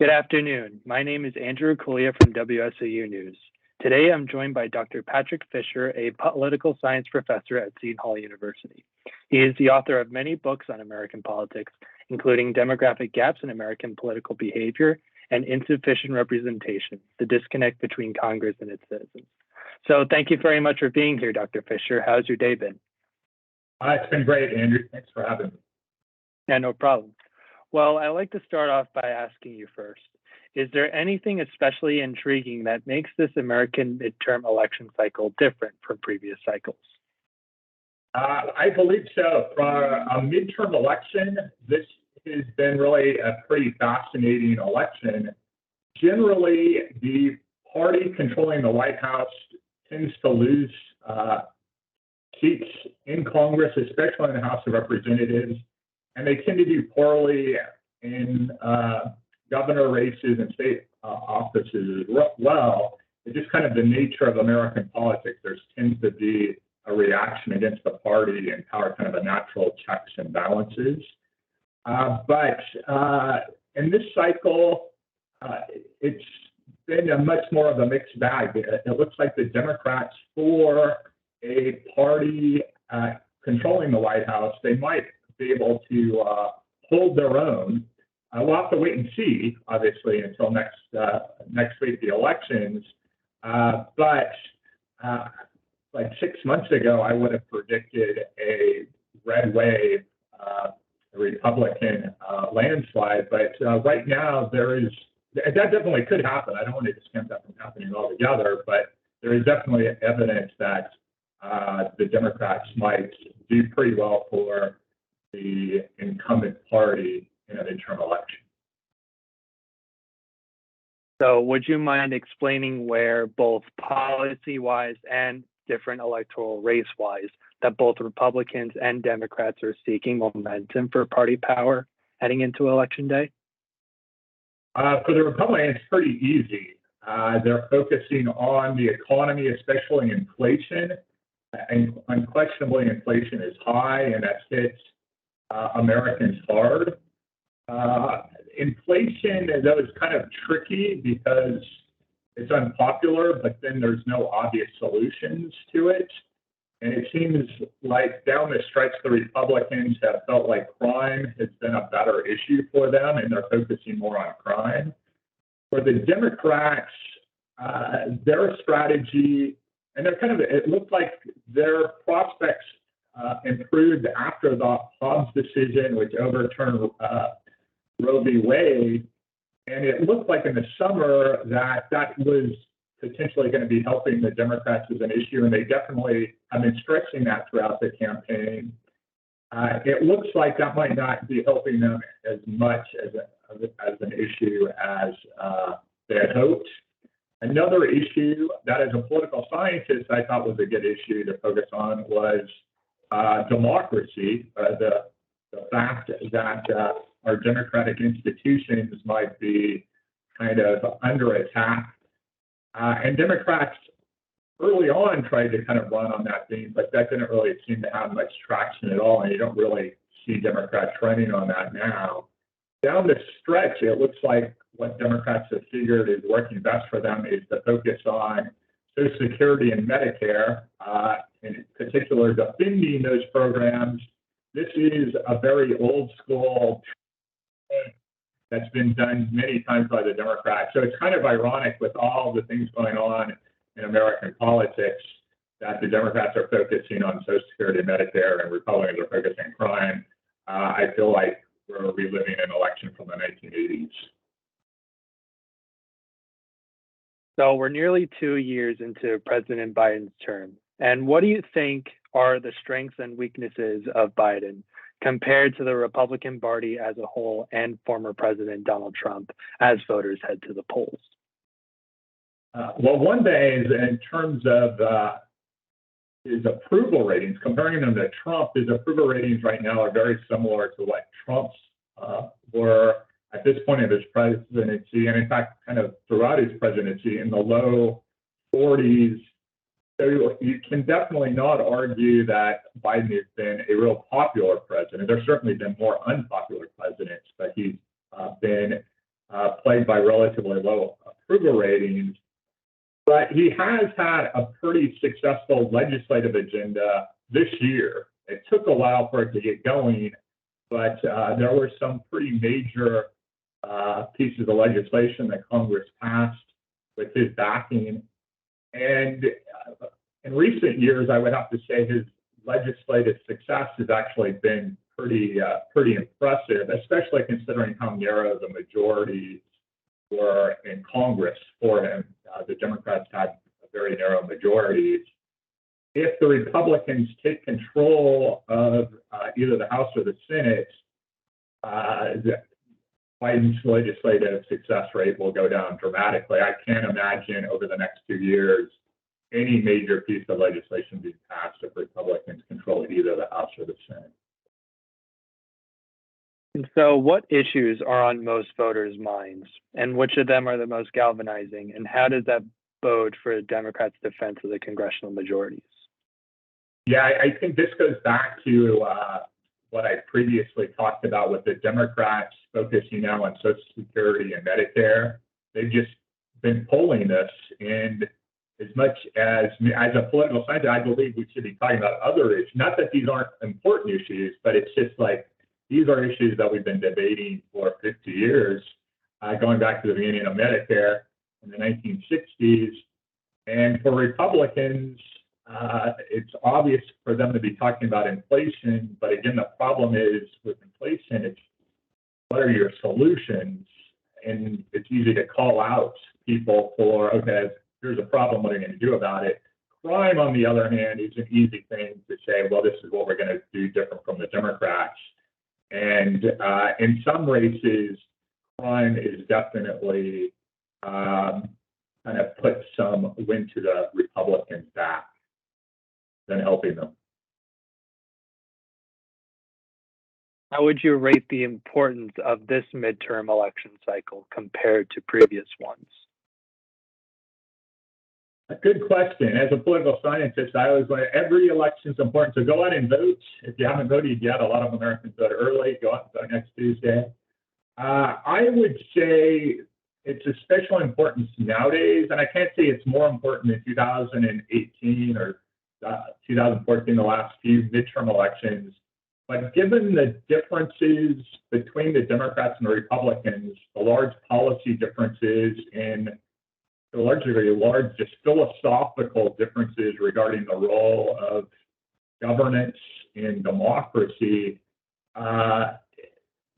Good afternoon. My name is Andrew Raccuglia from WSOU News. Today, I'm joined by Dr. Patrick Fisher, a political science professor at Seton University. He is the author of many books on American politics, including Demographic Gaps in American Political Behavior and Insufficient Representation, the Disconnect Between Congress and its Citizens. So thank you very much for being here, Dr. Fisher. How's your day been? It's been great, Andrew. Thanks for having me. Yeah, no problem. Well, I'd like to start off by asking you first, is there anything especially intriguing that makes this American midterm election cycle different from previous cycles? I believe so. For a midterm election, this has been really a pretty fascinating election. Generally, the party controlling the White House tends to lose seats in Congress, especially in the House of Representatives, and they tend to do poorly in governor races and state offices as well. It's just kind of the nature of American politics. There tends to be a reaction against the party and power, kind of a natural checks and balances. But in this cycle, it's been a much more of a mixed bag. It looks like the Democrats, for a party controlling the White House, they might be able to hold their own. We'll have to wait and see, obviously, until next week, the elections. But like 6 months ago, I would have predicted a red wave, a Republican landslide. But right now, that definitely could happen. I don't want to discount that from happening altogether, but there is definitely evidence that the Democrats might do pretty well for the incumbent party in a midterm election. So would you mind explaining where both policy-wise and different electoral race-wise that both Republicans and Democrats are seeking momentum for party power heading into Election Day? For the Republicans, it's pretty easy. They're focusing on the economy, especially inflation. And unquestionably, inflation is high, and that hits Americans hard. Inflation, though, is kind of tricky because it's unpopular, but then there's no obvious solutions to it. And it seems like down the stretch, the Republicans have felt like crime has been a better issue for them, and they're focusing more on crime. For the Democrats, their strategy, and they're kind of, it looked like their prospects improved after the Hobbs decision, which overturned Roe v. Wade. And it looked like in the summer that was potentially going to be helping the Democrats as an issue, and they definitely have been stressing that throughout the campaign. It looks like that might not be helping them as much as an issue as they had hoped. Another issue that, as a political scientist, I thought was a good issue to focus on was democracy, the fact that our democratic institutions might be kind of under attack. And Democrats early on tried to kind of run on that theme, but that didn't really seem to have much traction at all, and you don't really see Democrats running on that now. Down the stretch, it looks like what Democrats have figured is working best for them is to focus on Social Security and Medicare, in particular defending those programs. This is a very old school that's been done many times by the Democrats. So it's kind of ironic with all the things going on in American politics that the Democrats are focusing on Social Security and Medicare and Republicans are focusing on crime. I feel like we're reliving an election from the 1980s. So we're nearly 2 years into President Biden's term. And what do you think are the strengths and weaknesses of Biden compared to the Republican Party as a whole and former President Donald Trump as voters head to the polls? Well, one thing is in terms of his approval ratings, comparing them to Trump, his approval ratings right now are very similar to what Trump's were at this point of his presidency, and in fact, kind of throughout his presidency, in the low 40s. So you can definitely not argue that Biden has been a real popular president. There's certainly been more unpopular presidents, but he's been plagued by relatively low approval ratings. But he has had a pretty successful legislative agenda this year. It took a while for it to get going, but there were some pretty major pieces of legislation that Congress passed with his backing. And in recent years, I would have to say his legislative success has actually been pretty impressive, especially considering how narrow the majorities were in Congress for him. The Democrats had a very narrow majorities. If the Republicans take control of either the House or the Senate, Biden's legislative success rate will go down dramatically. I can't imagine over the next 2 years any major piece of legislation being passed if Republicans control either the House or the Senate. And so what issues are on most voters' minds, and which of them are the most galvanizing, and how does that bode for the Democrats' defense of the congressional majorities? Yeah, I think this goes back to what I previously talked about with the Democrats focusing now on Social Security and Medicare. They've just been polling this, and as much as a political scientist, I believe we should be talking about other issues. Not that these aren't important issues, but it's just like these are issues that we've been debating for 50 years, going back to the beginning of Medicare in the 1960s. And for Republicans, it's obvious for them to be talking about inflation. But again, the problem is with inflation, it's what are your solutions? And it's easy to call out people for, okay, here's a problem, what are you going to do about it? Crime, on the other hand, is an easy thing to say, well, this is what we're going to do different from the Democrats. And in some races, crime is definitely kind of put some wind to the Republicans' back than helping them. How would you rate the importance of this midterm election cycle compared to previous ones? A good question. As a political scientist, I always say every election is important. So go out and vote. If you haven't voted yet, a lot of Americans vote early. Go out and vote next Tuesday. I would say it's of special importance nowadays, and I can't say it's more important in 2018 or 2014, the last few midterm elections. But given the differences between the Democrats and the Republicans, the large policy differences and to a large degree, large just philosophical differences regarding the role of governance in democracy,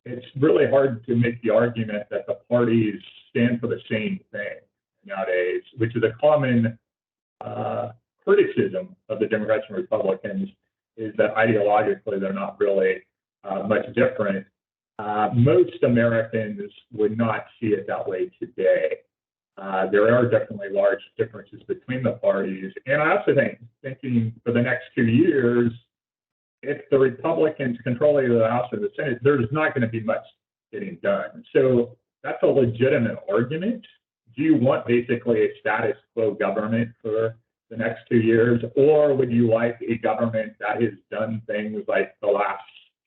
it's really hard to make the argument that the parties stand for the same thing nowadays, which is a common criticism of the Democrats and Republicans, is that ideologically they're not really much different. Most Americans would not see it that way today. There are definitely large differences between the parties. And I also think, thinking for the next 2 years, if the Republicans control either the House or the Senate, there's not going to be much getting done. So that's a legitimate argument. Do you want basically a status quo government for the next 2 years, or would you like a government that has done things like the last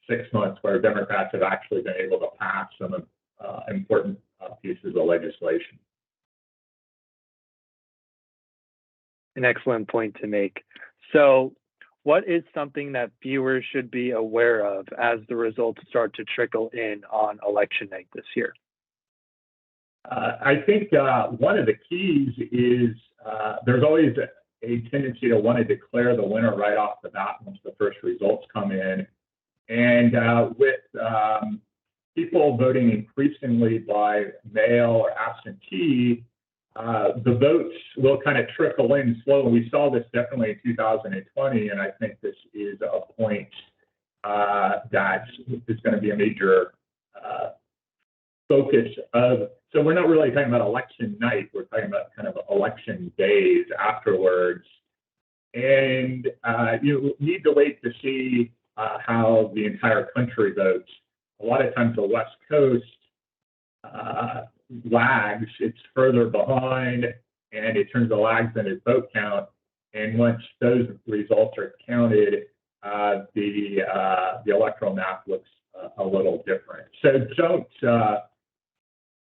6 months where Democrats have actually been able to pass some important pieces of legislation? An excellent point to make. So what is something that viewers should be aware of as the results start to trickle in on election night this year? I think one of the keys is there's always a tendency to want to declare the winner right off the bat once the first results come in. And with people voting increasingly by mail or absentee, the votes will kind of trickle in slowly. We saw this definitely in 2020, and I think this is a point that is going to be a major focus of. So we're not really talking about election night. We're talking about kind of election days afterwards. And you need to wait to see how the entire country votes. A lot of times the West Coast lags, it's further behind, and it turns the lags in its vote count. And once those results are counted, the electoral map looks a little different. So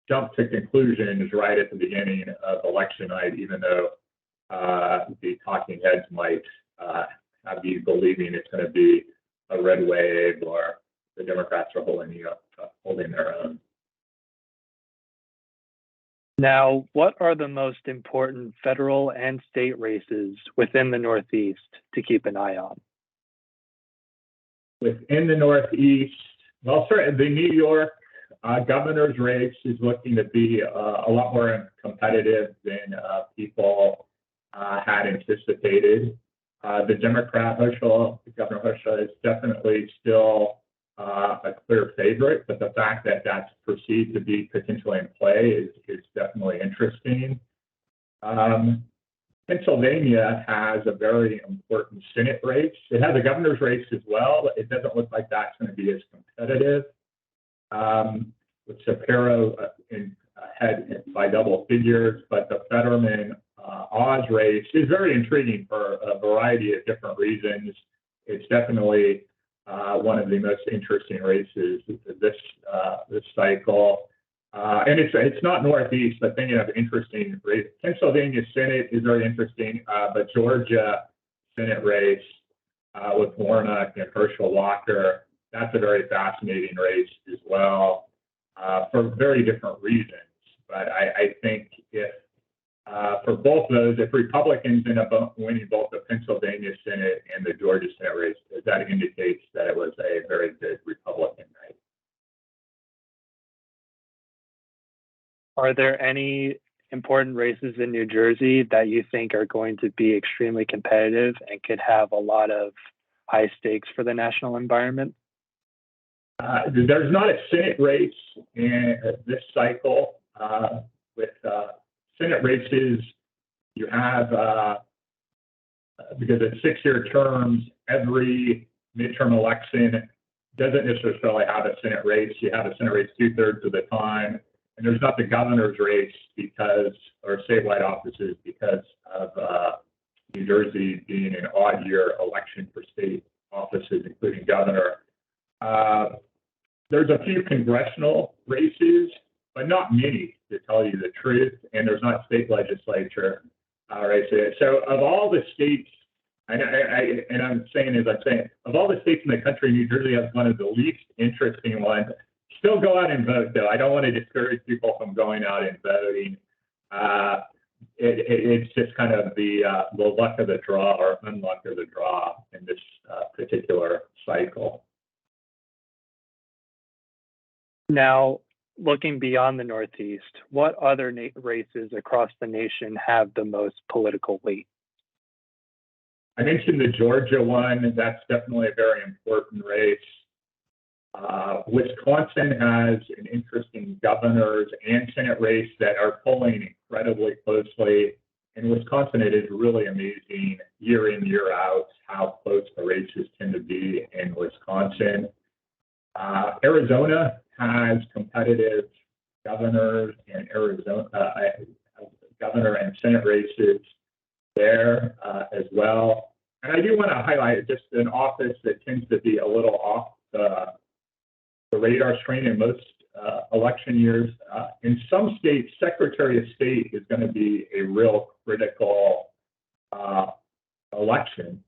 jump to conclusions right at the beginning of election night, even though the talking heads might have you believing it's going to be a red wave or the Democrats are holding their own. Now, what are the most important federal and state races within the Northeast to keep an eye on? Within the Northeast, well, certainly the New York governor's race is looking to be a lot more competitive than people had anticipated. The Democrat, Governor Herschel, is definitely still a clear favorite, but the fact that that's perceived to be potentially in play is definitely interesting. Pennsylvania has a very important Senate race. It has a governor's race as well, but it doesn't look like that's going to be as competitive. With Shapiro ahead by double figures, but the Fetterman-Oz race is very intriguing for a variety of different reasons. It's definitely one of the most interesting races this cycle. And it's not Northeast, but thinking of interesting race. Pennsylvania Senate is very interesting, but Georgia Senate race with Warnock and Herschel Walker, that's a very fascinating race as well for very different reasons. But I think if for both those, if Republicans end up winning both the Pennsylvania Senate and the Georgia Senate race, that indicates that it was a very good Republican night. Are there any important races in New Jersey that you think are going to be extremely competitive and could have a lot of high stakes for the national environment? There's not a Senate race in this cycle. With Senate races, you have, because it's 6-year terms, every midterm election doesn't necessarily have a Senate race. You have a Senate race 2/3 of the time. And there's not the governor's race or statewide offices because of New Jersey being an odd year election for state offices, including governor. There's a few congressional races, but not many, to tell you the truth. And there's not state legislature races. So of all the states, of all the states in the country, New Jersey has one of the least interesting ones. Still go out and vote, though. I don't want to discourage people from going out and voting. It's just kind of the luck of the draw or unluck of the draw in this particular cycle. Now, looking beyond the Northeast, what other races across the nation have the most political weight? I mentioned the Georgia one. That's definitely a very important race. Wisconsin has an interesting governor's and Senate race that are polling incredibly closely. In Wisconsin, it is really amazing year in, year out how close the races tend to be in Wisconsin. Arizona has competitive governors and governor and Senate races there as well. And I do want to highlight just an office that tends to be a little off the radar screen in most election years. In some states, Secretary of State is going to be a real critical election.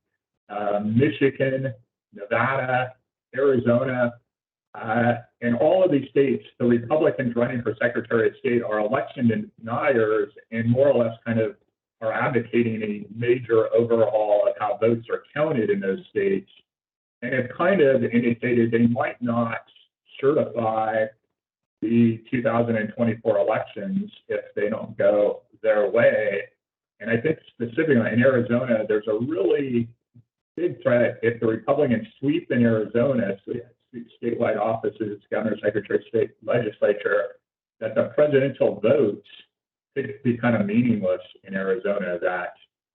Michigan, Nevada, Arizona, in all of these states, the Republicans running for Secretary of State are election deniers and more or less kind of are advocating a major overhaul of how votes are counted in those states. And have kind of indicated they might not certify the 2024 elections if they don't go their way. And I think specifically in Arizona, there's a really big threat if the Republicans sweep in Arizona, statewide offices, governor, secretary of state, legislature, that the presidential votes could be kind of meaningless in Arizona, that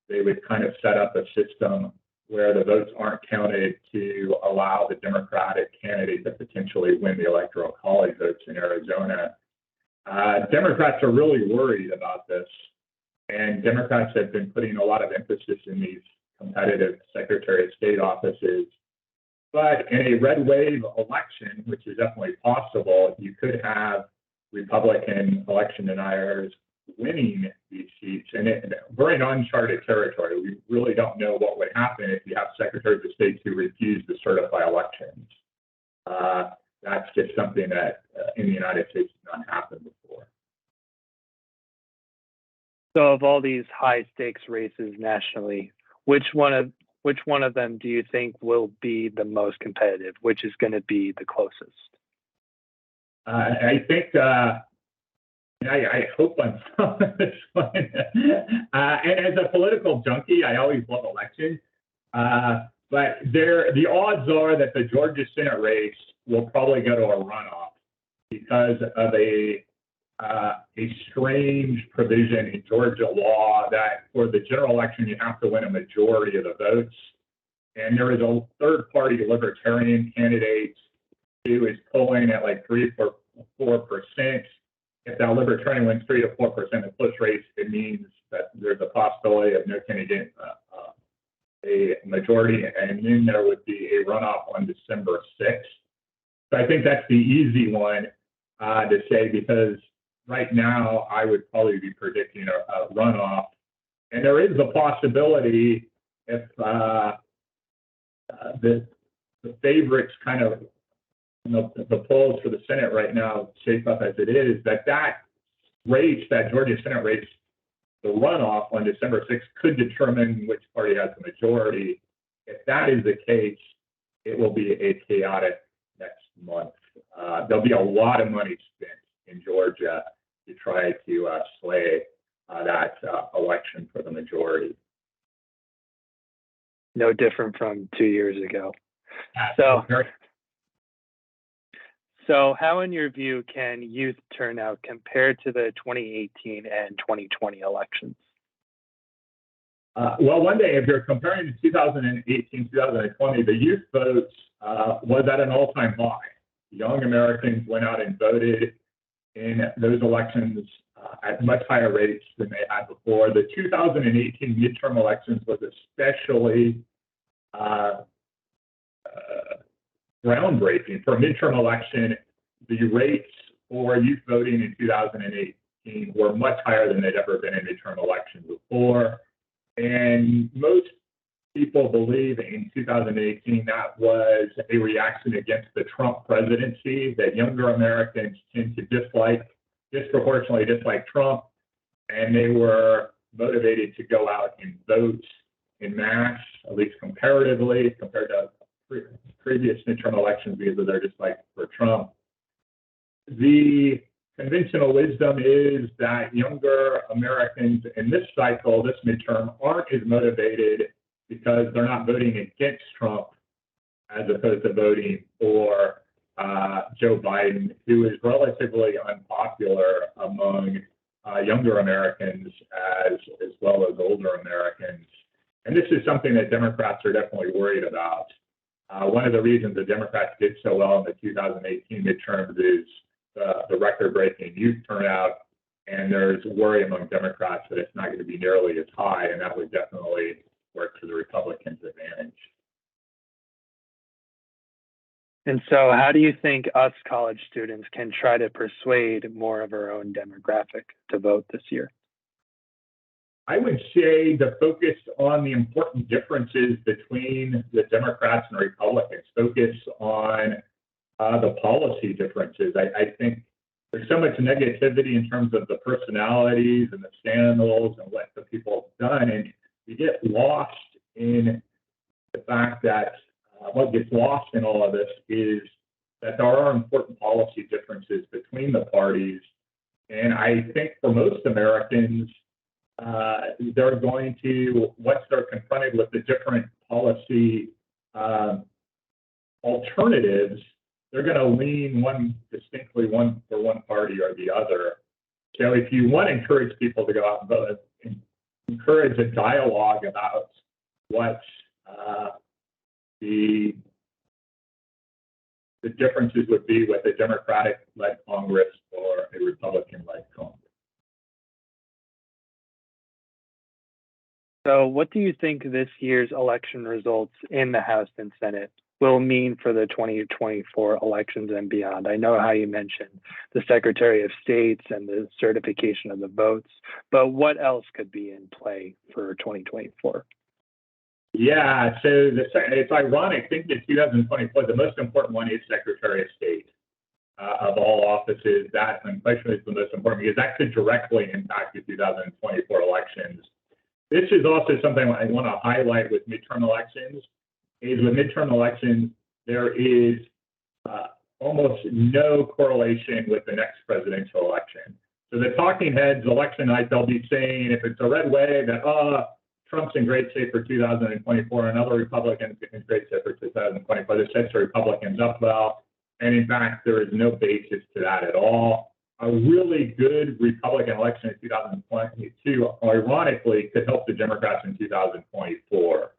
they would kind of set up a system where the votes aren't counted to allow the Democratic candidate to potentially win the Electoral College votes in Arizona. Democrats are really worried about this, and Democrats have been putting a lot of emphasis in these competitive Secretary of State offices. But in a red wave election, which is definitely possible, you could have Republican election deniers winning these seats. And we're in uncharted territory. We really don't know what would happen if you have secretaries of state who refuse to certify elections. That's just something that in the United States has not happened before. So of all these high stakes races nationally, which one of them do you think will be the most competitive? Which is going to be the closest? I think I hope I'm on this one. And as a political junkie, I always love elections. But the odds are that the Georgia Senate race will probably go to a runoff because of a strange provision in Georgia law that for the general election, you have to win a majority of the votes. And there is a third-party libertarian candidate who is polling at like 3 or 4%. If that libertarian wins 3 to 4% in a close race, it means that there's a possibility of no candidate a majority, and then there would be a runoff on December 6th. So I think that's the easy one to say, because right now I would probably be predicting a runoff. And there is a possibility if the favorites kind of, the polls for the Senate right now shape up as it is, that race, that Georgia Senate race, the runoff on December 6th could determine which party has the majority. If that is the case, it will be a chaotic next month. There'll be a lot of money spent in Georgia to try to sway that election for the majority. No different from 2 years ago. So how, in your view, can youth turnout compare to the 2018 and 2020 elections? Well, one day, if you're comparing to 2018, 2020, the youth votes was at an all-time high. Young Americans went out and voted in those elections at much higher rates than they had before. The 2018 midterm elections was especially groundbreaking. For a midterm election, the rates for youth voting in 2018 were much higher than they'd ever been in midterm elections before. And most people believe in 2018 that was a reaction against the Trump presidency, that younger Americans tend to disproportionately dislike Trump, and they were motivated to go out and vote in mass, at least comparatively, compared to previous midterm elections, because of their dislike for Trump. The conventional wisdom is that younger Americans in this cycle, this midterm, aren't as motivated because they're not voting against Trump as opposed to voting for Joe Biden, who is relatively unpopular among younger Americans as well as older Americans. And this is something that Democrats are definitely worried about. One of the reasons the Democrats did so well in the 2018 midterms is the record-breaking youth turnout, and there's worry among Democrats that it's not going to be nearly as high, and that would definitely work to the Republicans' advantage. And so how do you think us college students can try to persuade more of our own demographic to vote this year? I would say to focus on the important differences between the Democrats and Republicans, focus on the policy differences. I think there's so much negativity in terms of the personalities and the scandals and what the people have done, and you get lost in the fact that what gets lost in all of this is that there are important policy differences between the parties. And I think for most Americans, they're going to, once they're confronted with the different policy alternatives, they're going to lean distinctly for one party or the other. So if you want to encourage people to go out and vote, encourage a dialogue about what the differences would be with a Democratic-led Congress or a Republican-led Congress. So what do you think this year's election results in the House and Senate will mean for the 2024 elections and beyond? I know how you mentioned the Secretary of States and the certification of the votes, but what else could be in play for 2024? Yeah, so it's ironic. Thinking of 2024, the most important one is Secretary of State. Of all offices, that unquestionably is the most important because that could directly impact the 2024 elections. This is also something I want to highlight with midterm elections. Is with midterm elections, there is almost no correlation with the next presidential election. So the talking heads, election night, they'll be saying if it's a red wave that Trump's in great shape for 2024, and other Republicans in great shape for 2024. This sets the Republicans up well. And in fact, there is no basis to that at all. A really good Republican election in 2022, ironically, could help the Democrats in 2024.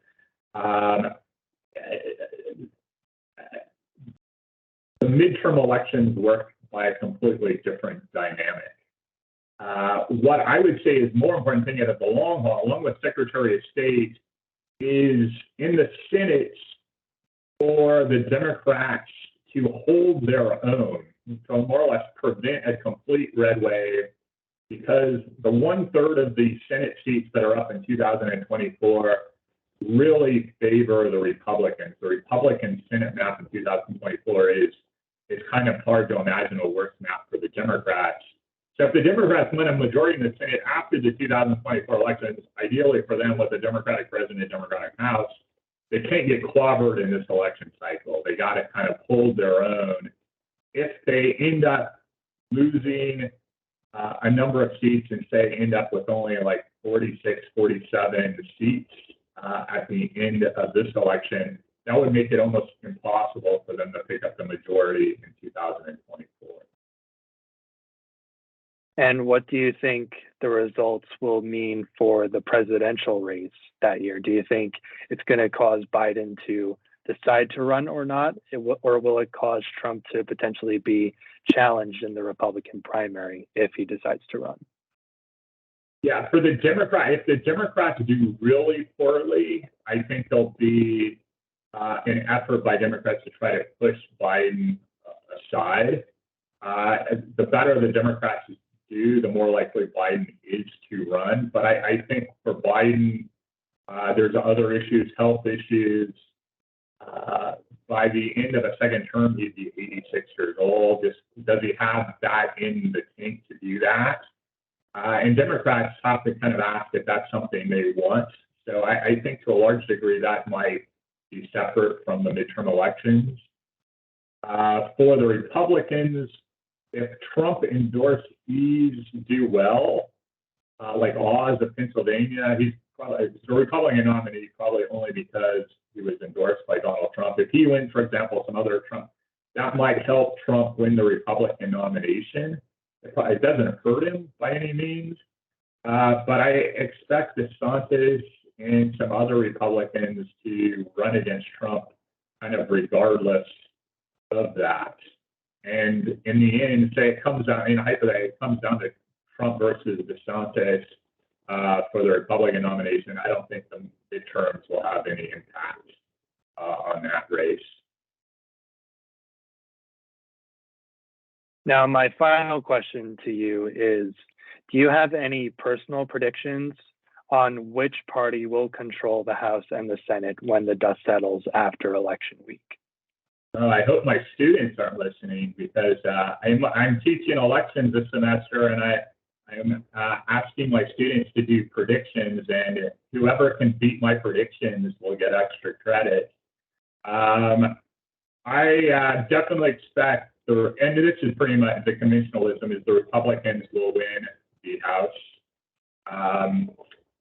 The midterm elections work by a completely different dynamic. What I would say is more important thing at the long haul, along with Secretary of State, is in the Senate for the Democrats to hold their own, to more or less prevent a complete red wave, because the 1/3 of the Senate seats that are up in 2024 really favor the Republicans. The Republican Senate map in 2024 is kind of hard to imagine a worse map for the Democrats. So if the Democrats win a majority in the Senate after the 2024 elections, ideally for them with a Democratic president, Democratic House, they can't get clobbered in this election cycle. They got to kind of hold their own. If they end up losing a number of seats and say end up with only like 46, 47 seats at the end of this election, that would make it almost impossible for them to pick up the majority in 2024. And what do you think the results will mean for the presidential race that year? Do you think it's going to cause Biden to decide to run or not? Or will it cause Trump to potentially be challenged in the Republican primary if he decides to run? Yeah, for the if the Democrats do really poorly, I think there'll be an effort by Democrats to try to push Biden aside. The better the Democrats do, the more likely Biden is to run. But I think for Biden, there's other issues, health issues. By the end of a second term, he'd be 86 years old. Does he have that in the tank to do that? And Democrats have to kind of ask if that's something they want. So I think to a large degree that might be separate from the midterm elections. For the Republicans, if Trump endorsees do well, like Oz of Pennsylvania, he's probably a Republican nominee, probably only because he was endorsed by Donald Trump. If he wins, for example, some other Trump, that might help Trump win the Republican nomination. It doesn't hurt him by any means, but I expect DeSantis and some other Republicans to run against Trump kind of regardless of that. And in the end, say it comes down, it comes down to Trump versus DeSantis for the Republican nomination. I don't think the midterms will have any impact on that race. Now, my final question to you is, do you have any personal predictions on which party will control the House and the Senate when the dust settles after election week? I hope my students aren't listening because I'm teaching elections this semester, and I'm asking my students to do predictions, and whoever can beat my predictions will get extra credit. I definitely expect and this is pretty much the conventionalism, is the Republicans will win the House.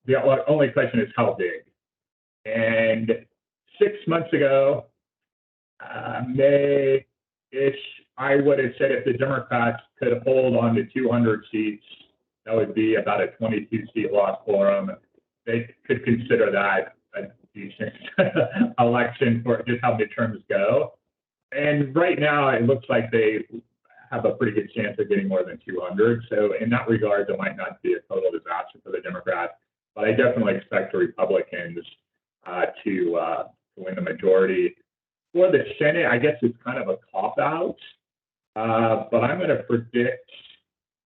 The only question is how big. And 6 months ago, May-ish, I would have said if the Democrats could hold on to 200 seats, that would be about a 22-seat loss for them. They could consider that a decent election for just how midterms go. And right now, it looks like they have a pretty good chance of getting more than 200. So in that regard, there might not be a total disaster for the Democrats. But I definitely expect the Republicans to win the majority. For the Senate, I guess it's kind of a cop-out, but I'm going to predict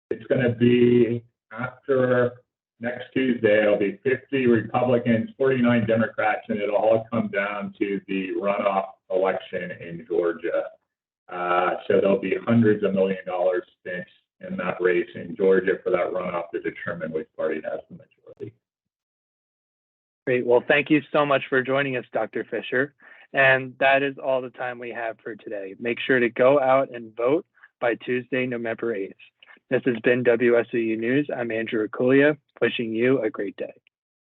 it's going to be after next Tuesday, it'll be 50 Republicans, 49 Democrats, and it'll all come down to the runoff election in Georgia. So there'll be hundreds of $millions spent in that race in Georgia for that runoff to determine which party has the majority. Great. Well, thank you so much for joining us, Dr. Fisher. And that is all the time we have for today. Make sure to go out and vote by Tuesday, November 8th. This has been WSOU News. I'm Andrew Raccuglia, wishing you a great day.